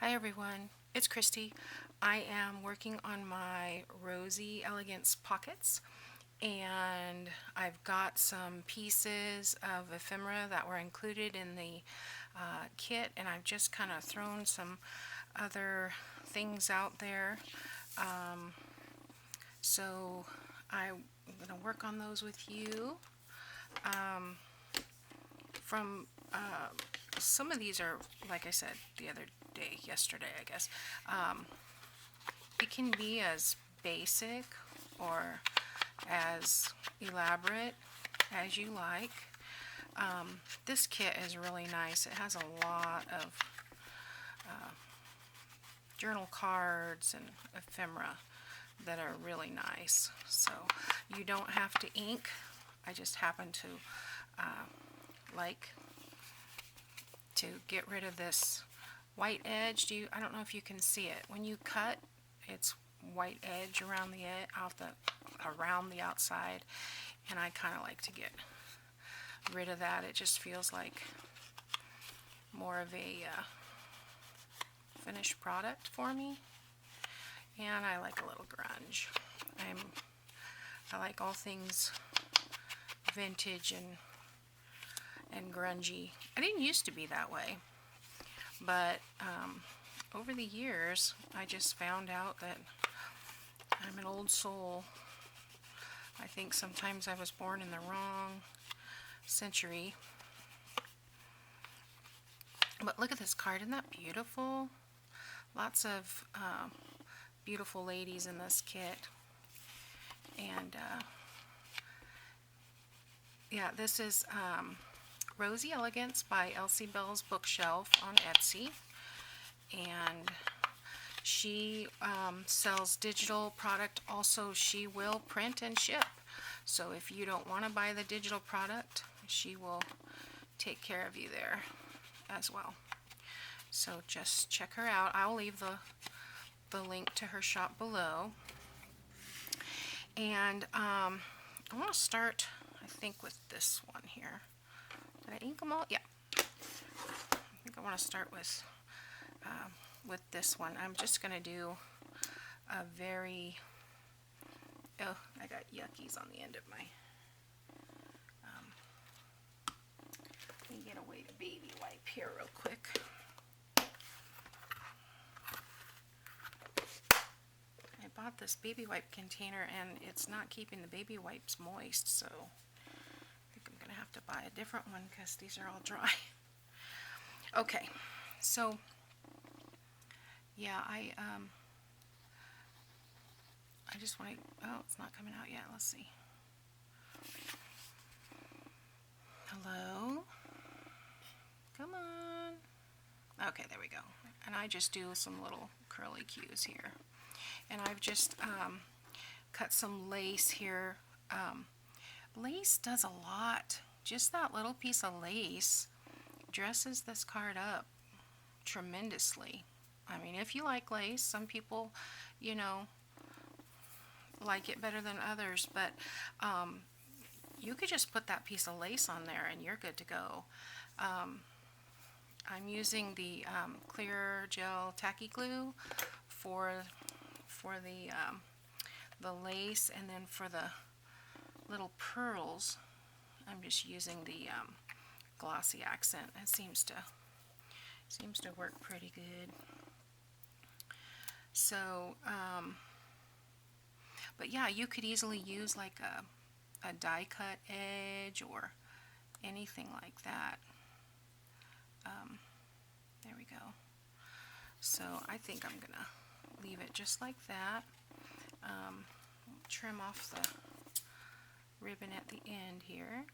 Hi everyone, it's Christy. I am working on my Rosie Elegance pockets, and I've got some pieces of ephemera that were included in the kit, and I've just kind of thrown some other things out there. Um, so I'm going to work on those with you. Um, from Some of these are, like I said the other day, yesterday, I guess. Um, it can be as basic or as elaborate as you like. This kit is really nice. It has a lot of journal cards and ephemera that are really nice. So you don't have to ink. I just happen to like to get rid of this white edge. I don't know if you can see it. When you cut, it's white edge around around the outside, and I kind of like to get rid of that. It just feels like more of a finished product for me, and I like a little grunge. I like all things vintage and grungy. I didn't used to be that way, but over the years I just found out that I'm an old soul. I think sometimes I was born in the wrong century. But look at this card, isn't that beautiful? Lots of beautiful ladies in this kit. And yeah, this is Rosie Elegance by Elsie Bell's Bookshelf on Etsy. And she sells digital product. Also, she will print and ship. So if you don't want to buy the digital product, she will take care of you there as well. So just check her out. I'll leave the link to her shop below. And I want to start, I think, with this one here. Did I ink them all? Yeah. I think I want to start with this one. I'm just going to do a very, oh, I got yuckies on the end of my, let me get away the baby wipe here real quick. I bought this baby wipe container and it's not keeping the baby wipes moist, so I think I'm going to have to buy a different one because these are all dry. Okay, so yeah, I just want to, oh, it's not coming out yet. Let's see. Hello? Come on. Okay, there we go. And I just do some little curly cues here. And I've just cut some lace here. Lace does a lot. Just that little piece of lace dresses this card up tremendously. I mean, if you like lace, some people, you know, like it better than others, but you could just put that piece of lace on there and you're good to go. I'm using the clear gel tacky glue for the lace, and then for the little pearls I'm just using the glossy accent. It seems to work pretty good. So but yeah, you could easily use like a die cut edge or anything like that. There we go. So I think I'm gonna leave it just like that. Trim off the ribbon at the end here.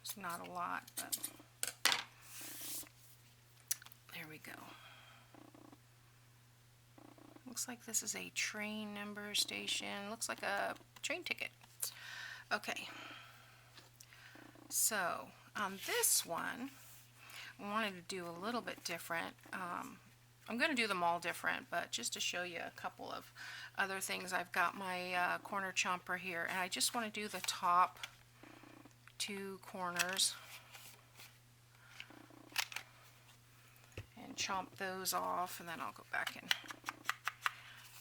It's not a lot, but there we go. Looks like this is a train number station. Looks like a train ticket. Okay. So on this one, I wanted to do a little bit different. I'm going to do them all different, but just to show you a couple of other things, I've got my corner chomper here, and I just want to do the top two corners and chomp those off, and then I'll go back and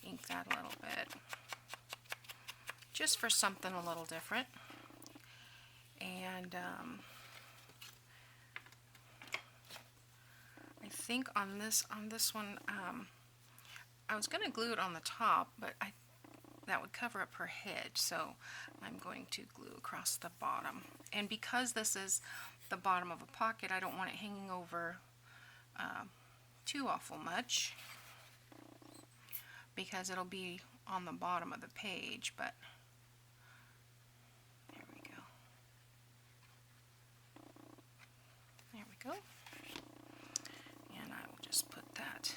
ink that a little bit, just for something a little different. And I think on this one, I was going to glue it on the top, but that would cover up her head, so I'm going to glue across the bottom. And because this is the bottom of a pocket, I don't want it hanging over too awful much, because it'll be on the bottom of the page. But there we go. There we go. And I will just put that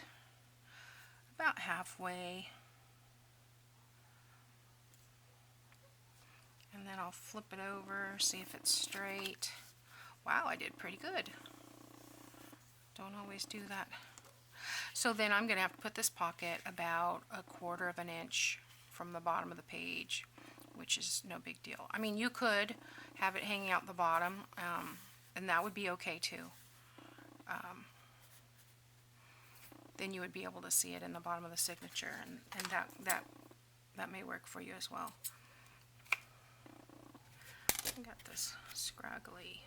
about halfway. And then I'll flip it over, see if it's straight. Wow, I did pretty good. Don't always do that. So then I'm going to have to put this pocket about 1/4 of an inch from the bottom of the page, which is no big deal. I mean, you could have it hanging out the bottom, and that would be okay too. Then you would be able to see it in the bottom of the signature, and that may work for you as well. I got this scraggly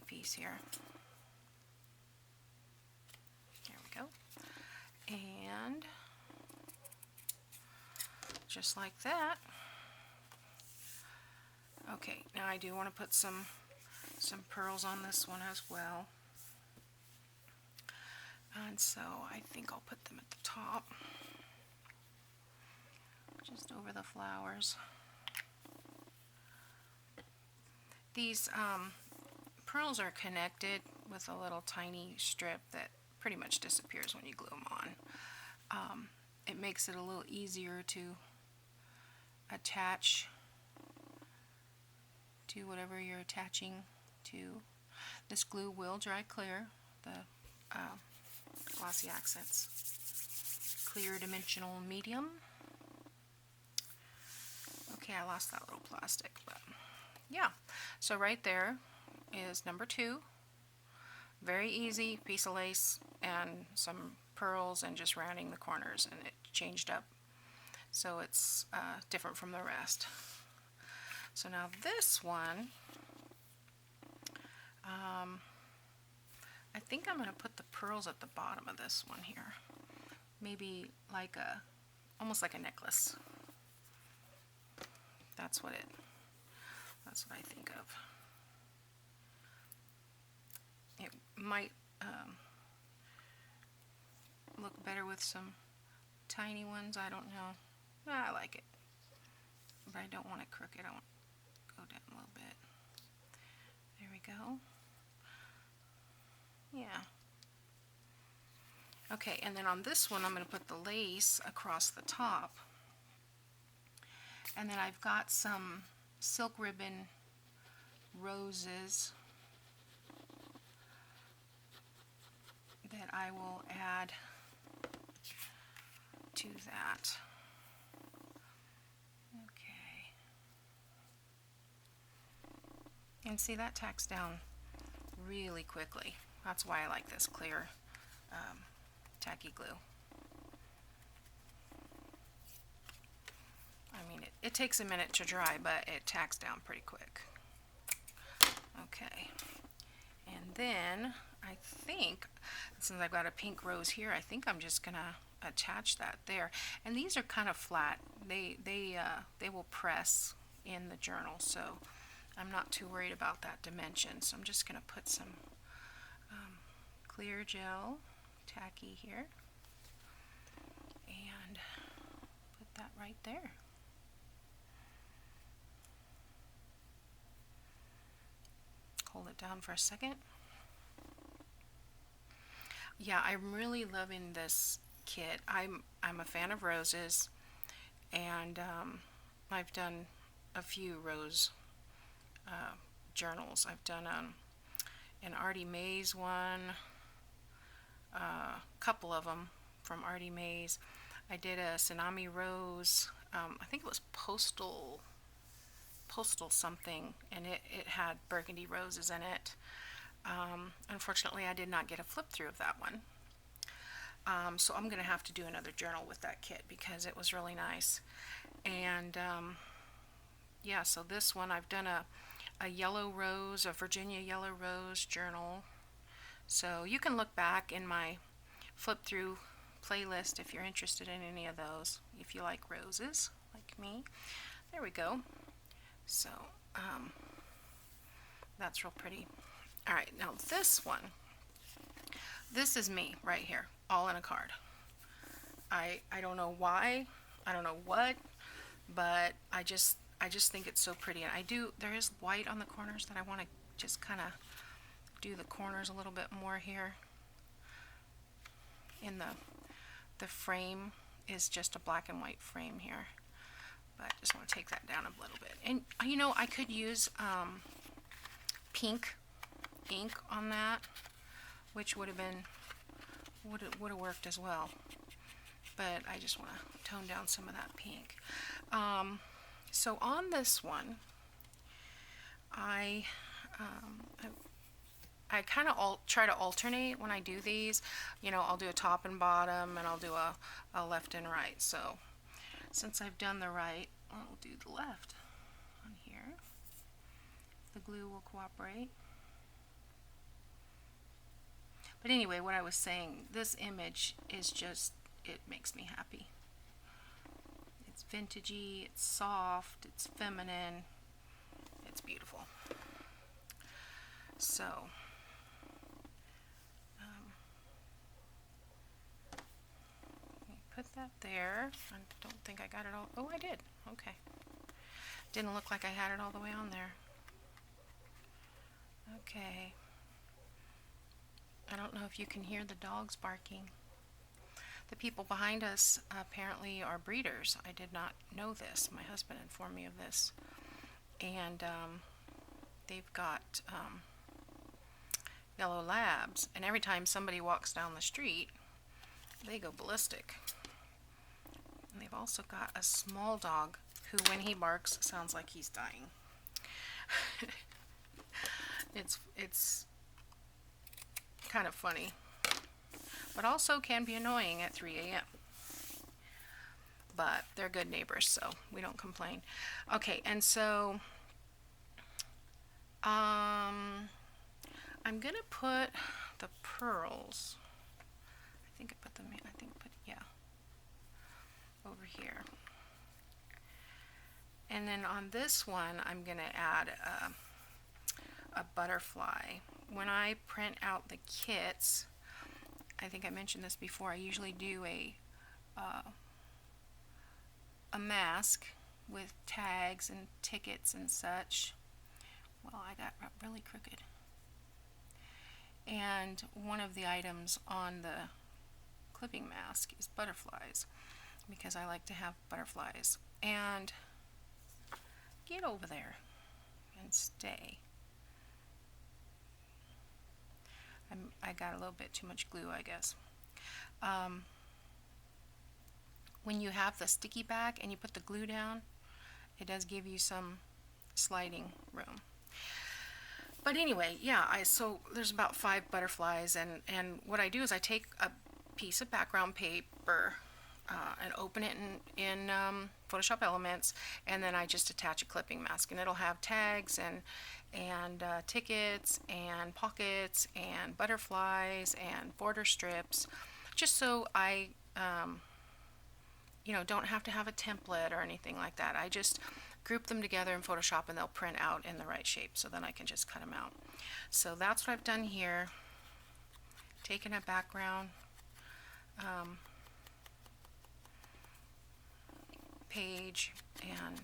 piece here. There we go. And just like that. Okay, now I do want to put some pearls on this one as well. And so I think I'll put them at the top, just over the flowers. These pearls are connected with a little tiny strip that pretty much disappears when you glue them on. It makes it a little easier to attach to whatever you're attaching to. This glue will dry clear, the Glossy Accents Clear Dimensional Medium. Okay, I lost that little plastic, but yeah. So right there is number 2. Very easy, piece of lace and some pearls and just rounding the corners, and it changed up so it's different from the rest. So now this one, I think I'm going to put the pearls at the bottom of this one here. Maybe like almost like a necklace. That's what I think of. It might look better with some tiny ones. I don't know. I like it, but I don't want it crooked. I want to go down a little bit. There we go. Yeah. Okay, and then on this one I'm going to put the lace across the top. And then I've got some silk ribbon roses that I will add to that. Okay. And see, that tacks down really quickly. That's why I like this clear tacky glue. I mean, it takes a minute to dry, but it tacks down pretty quick. Okay. And then I think, since I've got a pink rose here, I think I'm just going to attach that there. And these are kind of flat. They will press in the journal, so I'm not too worried about that dimension. So I'm just going to put some clear gel tacky here and put that right there. Hold it down for a second. Yeah, I'm really loving this kit. I'm a fan of roses, and I've done a few rose journals. I've done an Artie Mays one, a couple of them from Artie Mays. I did a Tsunami Rose, I think it was postal something, and it had burgundy roses in it. Unfortunately, I did not get a flip through of that one. So I'm going to have to do another journal with that kit because it was really nice. And yeah, so this one I've done a yellow rose, a Virginia yellow rose journal. So you can look back in my flip through playlist if you're interested in any of those, if you like roses like me. There we go. So that's real pretty. All right, now this one, this is me right here, all in a card. I don't know why, I don't know what, but I just think it's so pretty. And there is white on the corners that I want to just kind of do the corners a little bit more here. In the frame is just a black and white frame here, but I just want to take that down a little bit. And you know, I could use pink ink on that, which would have worked as well. But I just want to tone down some of that pink. So on this one, I kind of try to alternate when I do these. You know, I'll do a top and bottom, and I'll do a left and right. So since I've done the right, I'll do the left on here. The glue will cooperate. But anyway, what I was saying, this image is just, it makes me happy. It's vintagey, it's soft, it's feminine, it's beautiful. So put that there. I don't think I got it all. Oh, I did. Okay. Didn't look like I had it all the way on there. Okay. I don't know if you can hear the dogs barking. The people behind us apparently are breeders. I did not know this. My husband informed me of this. And they've got yellow labs. And every time somebody walks down the street, they go ballistic. And they've also got a small dog who, when he barks, sounds like he's dying. It's kind of funny, but also can be annoying at 3 a.m. But they're good neighbors, so we don't complain. Okay, and so I'm gonna put the pearls. I think I put them in. Yeah, over here. And then on this one, I'm gonna add a butterfly. When I print out the kits, I think I mentioned this before, I usually do a mask with tags and tickets and such. Well, I got really crooked. And one of the items on the clipping mask is butterflies, because I like to have butterflies. And get over there and stay. I got a little bit too much glue, I guess. When you have the sticky back and you put the glue down, it does give you some sliding room. But anyway, yeah, so there's about 5 butterflies, and what I do is I take a piece of background paper and open it in Photoshop Elements, and then I just attach a clipping mask, and it'll have tags and tickets and pockets and butterflies and border strips, just so I don't have to have a template or anything like that. I just group them together in Photoshop, and they'll print out in the right shape, so then I can just cut them out. So that's what I've done here. Taken a background page and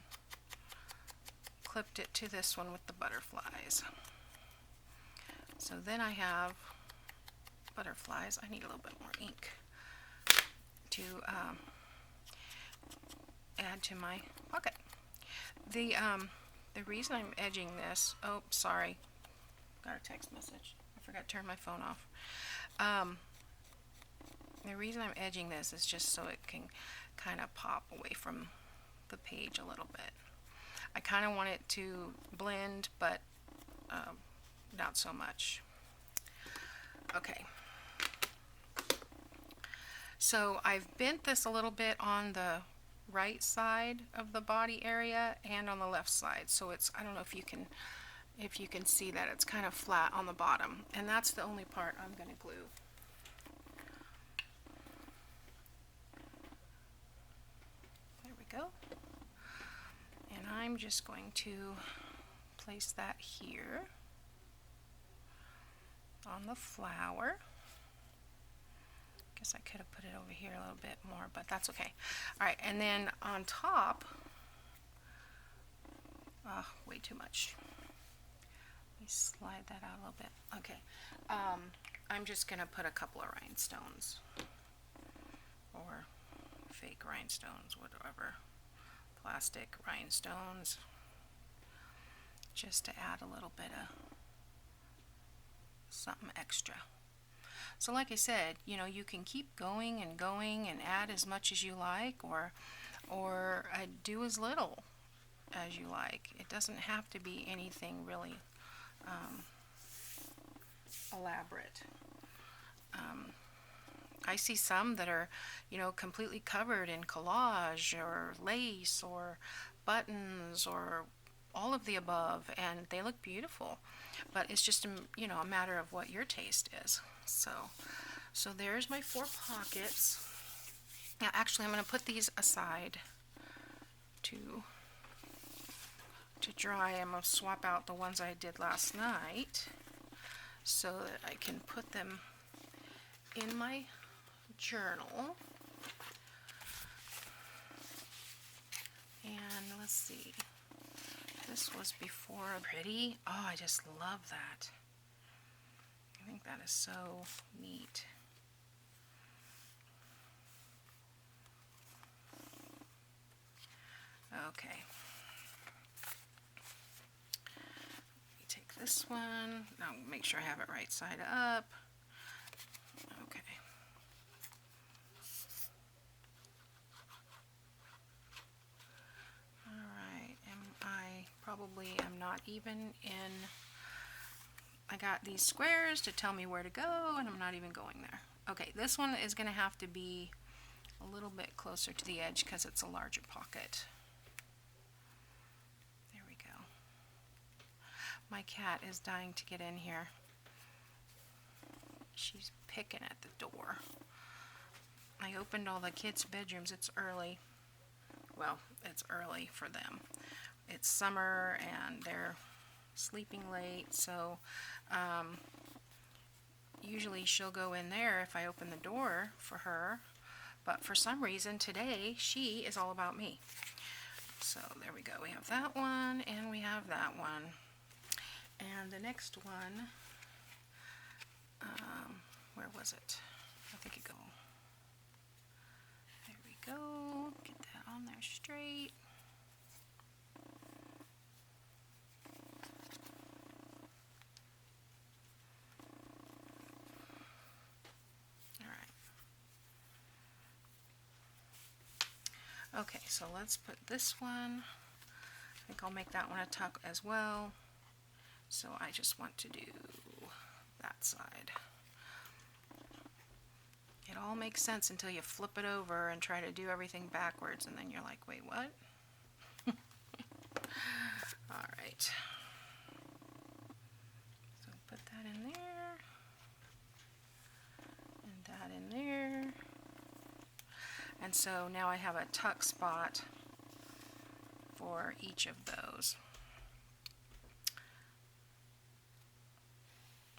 clipped it to this one with the butterflies. So then I have butterflies. I need a little bit more ink to add to my pocket. The reason I'm edging this, oh, sorry, got a text message. I forgot to turn my phone off. The reason I'm edging this is just so it can kind of pop away from the page a little bit. I kind of want it to blend, but not so much. Okay. So I've bent this a little bit on the right side of the body area and on the left side. So it's, I don't know if you can see that it's kind of flat on the bottom. And that's the only part I'm going to glue. There we go. And I'm just going to place that here on the flower. Guess I could have put it over here a little bit more, but that's okay. All right, and then on top, way too much. Let me slide that out a little bit. Okay, I'm just gonna put a couple of rhinestones, or fake rhinestones, whatever, plastic rhinestones, just to add a little bit of something extra. So like I said, you know, you can keep going and going and add as much as you like, or do as little as you like. It doesn't have to be anything really elaborate. I see some that are, you know, completely covered in collage or lace or buttons or all of the above, and they look beautiful. But it's just, you know, a matter of what your taste is. So there's my 4 pockets. Now actually I'm going to put these aside to dry. I'm going to swap out the ones I did last night so that I can put them in my journal. And let's see, this was before pretty. Oh, I just love that. I think that is so neat. Okay. Let me take this one. Now make sure I have it right side up. Okay. Alright, I probably am not even in. I got these squares to tell me where to go, and I'm not even going there. Okay, this one is going to have to be a little bit closer to the edge because it's a larger pocket. There we go. My cat is dying to get in here. She's picking at the door. I opened all the kids' bedrooms. It's early. Well, it's early for them. It's summer and they're sleeping late, so usually she'll go in there if I open the door for her, but for some reason today she is all about me. So there we go. We have that one and we have that one. And the next one, where was it? I think it go. There we go. Get that on there straight. Okay, so let's put this one. I think I'll make that one a tuck as well. So I just want to do that side. It all makes sense until you flip it over and try to do everything backwards, and then you're like, wait, what? Alright. So put that in there. And that in there. And so now I have a tuck spot for each of those.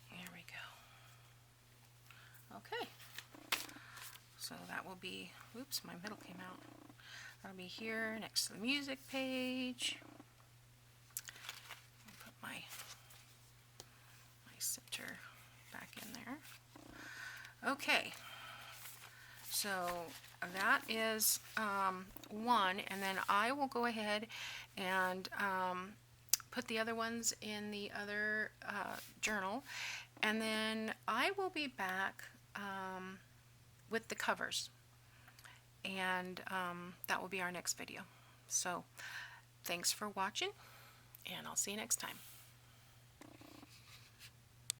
There we go. Okay. So that will be, oops, my middle came out. That'll be here next to the music page. I'll put my center back in there. Okay. So that is one, and then I will go ahead and put the other ones in the other journal, and then I will be back with the covers, and that will be our next video. So thanks for watching, and I'll see you next time.